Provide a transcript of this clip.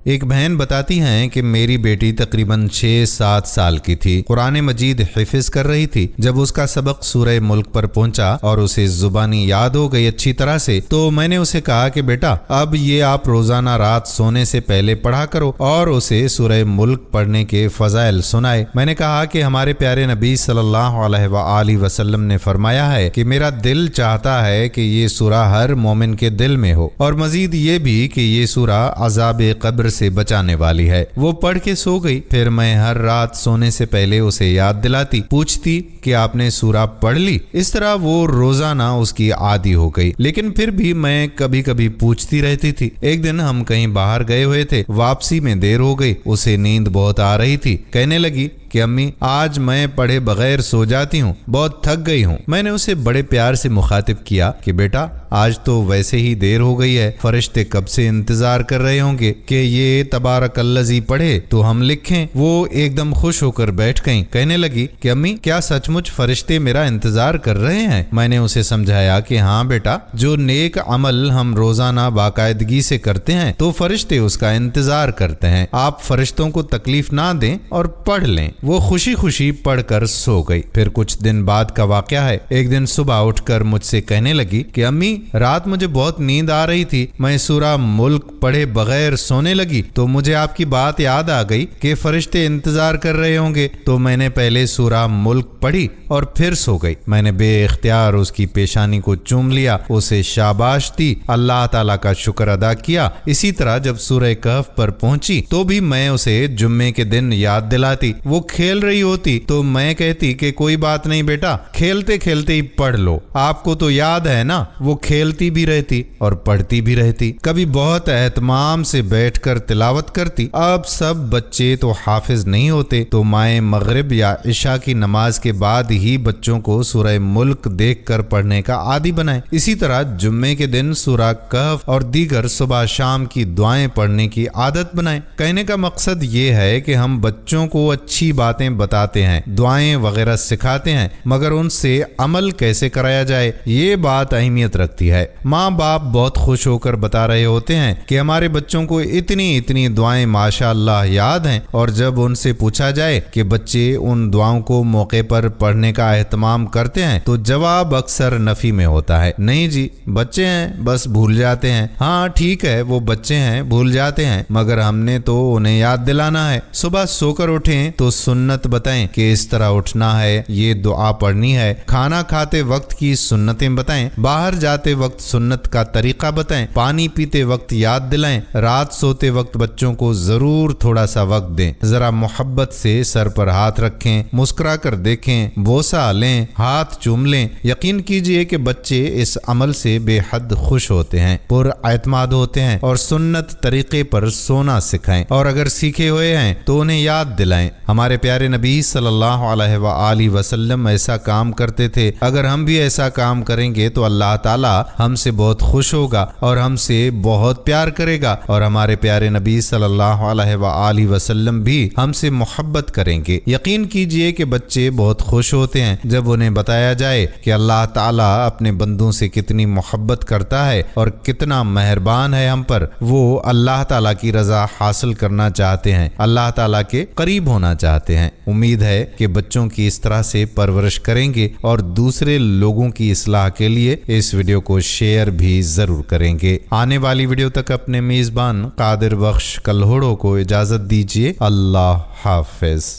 ایک بہن بتاتی ہیں کہ میری بیٹی تقریباً 6-7 سال کی تھی، قرآن مجید حفظ کر رہی تھی۔ جب اس کا سبق سورہ ملک پر پہنچا اور اسے زبانی یاد ہو گئی اچھی طرح سے، تو میں نے اسے کہا کہ بیٹا اب یہ آپ روزانہ رات سونے سے پہلے پڑھا کرو اور اسے سورہ ملک پڑھنے کے فضائل سنائے۔ میں نے کہا کہ ہمارے پیارے نبی صلی اللہ علیہ وآلہ وسلم نے فرمایا ہے کہ میرا دل چاہتا ہے کہ یہ سورہ ہر مومن کے دل میں ہو، اور مزید یہ بھی کہ یہ سورہ عذاب قبر سے بچانے والی ہے۔ وہ پڑھ کے سو گئی۔ پھر میں ہر رات سونے سے پہلے اسے یاد دلاتی، پوچھتی کہ آپ نے سورہ پڑھ لی۔ اس طرح وہ روزانہ اس کی عادی ہو گئی، لیکن پھر بھی میں کبھی کبھی پوچھتی رہتی تھی۔ ایک دن ہم کہیں باہر گئے ہوئے تھے، واپسی میں دیر ہو گئی، اسے نیند بہت آ رہی تھی۔ کہنے لگی کہ امی آج میں پڑھے بغیر سو جاتی ہوں، بہت تھک گئی ہوں۔ میں نے اسے بڑے پیار سے مخاطب کیا کہ بیٹا آج تو ویسے ہی دیر ہو گئی ہے، فرشتے کب سے انتظار کر رہے ہوں گے کہ یہ تبارک الذی پڑھے تو ہم لکھیں۔ وہ ایک دم خوش ہو کر بیٹھ گئیں۔ کہنے لگی کہ امی کیا سچ مچ فرشتے میرا انتظار کر رہے ہیں؟ میں نے اسے سمجھایا کہ ہاں بیٹا، جو نیک عمل ہم روزانہ باقاعدگی سے کرتے ہیں تو فرشتے اس کا انتظار کرتے ہیں۔ آپ فرشتوں کو تکلیف نہ دیں اور پڑھ لیں۔ وہ خوشی خوشی پڑھ کر سو گئی۔ پھر کچھ دن بعد کا واقعہ ہے۔ ایک دن صبح اٹھ کر مجھ سے کہنے لگی کہ امی رات مجھے بہت نیند آ رہی تھی، میں سورہ ملک پڑھے بغیر سونے لگی تو مجھے آپ کی بات یاد آ گئی کہ فرشتے انتظار کر رہے ہوں گے، تو میں نے پہلے سورہ ملک پڑھی اور پھر سو گئی۔ میں نے بے اختیار اس کی پیشانی کو چوم لیا، اسے شاباش دی، اللہ تعالیٰ کا شکر ادا کیا۔ اسی طرح جب سورہ کہف پر پہنچی تو بھی میں اسے جمعے کے دن یاد دلاتی۔ وہ کھیل رہی ہوتی تو میں کہتی کہ کوئی بات نہیں بیٹا، کھیلتے کھیلتے ہی پڑھ لو، آپ کو تو یاد ہے نا۔ وہ کھیلتی بھی رہتی اور پڑھتی بھی رہتی۔ کبھی بہت اہتمام سے بیٹھ کر تلاوت کرتی۔ اب سب بچے تو حافظ نہیں ہوتے، تو مائیں مغرب یا عشاء کی نماز کے بعد ہی بچوں کو سورہ ملک دیکھ کر پڑھنے کا عادی بنائیں۔ اسی طرح جمعے کے دن سورہ کہف اور دیگر صبح شام کی دعائیں پڑھنے کی عادت بنائیں۔ کہنے کا مقصد یہ ہے کہ ہم بچوں کو اچھی باتیں بتاتے ہیں، دعائیں وغیرہ سکھاتے ہیں، مگر ان سے عمل کیسے کرایا جائے یہ بات اہمیت رکھتی ہے۔ ماں باپ بہت خوش ہو کر بتا رہے ہوتے ہیں کہ ہمارے بچوں کو اتنی دعائیں ماشاء اللہ یاد ہیں، اور جب ان سے پوچھا جائے کہ بچے ان دعاؤں کو موقع پر پڑھنے کا اہتمام کرتے ہیں تو جواب اکثر نفی میں ہوتا ہے، نہیں جی بچے ہیں بس بھول جاتے ہیں۔ ہاں ٹھیک ہے، وہ بچے ہیں بھول جاتے ہیں، مگر ہم نے تو انہیں یاد دلانا ہے۔ صبح سو کر اٹھیں تو سنت بتائیں کہ اس طرح اٹھنا ہے، یہ دعا پڑھنی ہے۔ کھانا کھاتے وقت کی سنتیں بتائیں، باہر جاتے وقت سنت کا طریقہ بتائیں، پانی پیتے وقت یاد دلائیں، رات سوتے وقت بچوں کو ضرور تھوڑا سا وقت دیں، ذرا محبت سے سر پر ہاتھ رکھیں، مسکرا کر دیکھیں، بوسہ لیں، ہاتھ چوم لیں۔ یقین کیجئے کہ بچے اس عمل سے بے حد خوش ہوتے ہیں، پر اعتماد ہوتے ہیں، اور سنت طریقے پر سونا سکھائیں، اور اگر سیکھے ہوئے ہیں تو انہیں یاد دلائیں۔ ہمارے پیارے نبی صلی اللہ علیہ وآلہ وسلم ایسا کام کرتے تھے۔ اگر ہم بھی ایسا کام کریں گے تو اللہ تعالیٰ ہم سے بہت خوش ہوگا اور ہم سے بہت پیار کرے گا، اور ہمارے پیارے نبی صلی اللہ علیہ وآلہ وسلم بھی ہم سے محبت کریں گے۔ یقین کیجئے کہ بچے بہت خوش ہوتے ہیں جب انہیں بتایا جائے کہ اللہ تعالیٰ اپنے بندوں سے کتنی محبت کرتا ہے اور کتنا مہربان ہے ہم پر۔ وہ اللہ تعالیٰ کی رضا حاصل کرنا چاہتے ہیں، اللہ تعالیٰ کے قریب ہونا چاہتے ہیں۔ امید ہے کہ بچوں کی اس طرح سے پرورش کریں گے اور دوسرے لوگوں کی اصلاح کے لیے اس ویڈیو کو شیئر بھی ضرور کریں گے۔ آنے والی ویڈیو تک اپنے میزبان قادر بخش کلہوڑوں کو اجازت دیجیے۔ اللہ حافظ۔